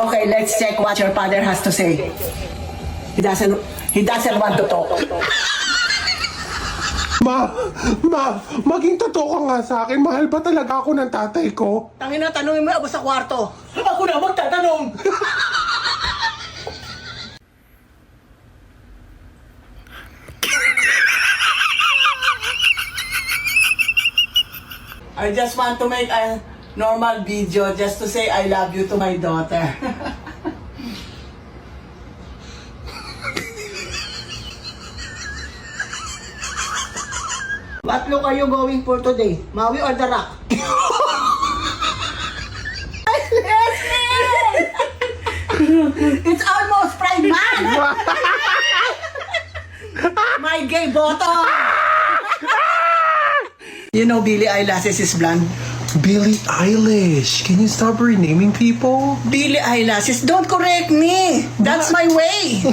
Okay, let's check what your father has to say. He doesn't want to talk. Maging totoo ka nga sa akin. Mahal ba talaga ako ng tatay ko? Tangina, tanungin mo ako sa kwarto. Ako na magtatanong. I just want to make a normal video just to say I love you to my daughter. What look are you going for today? Maui or the Rock? It's almost Pride Month! My gay bottom! You know Billie Eilish is blonde? Billie Eilish, can you stop renaming people? Billie Eilish, don't correct me! That's my way!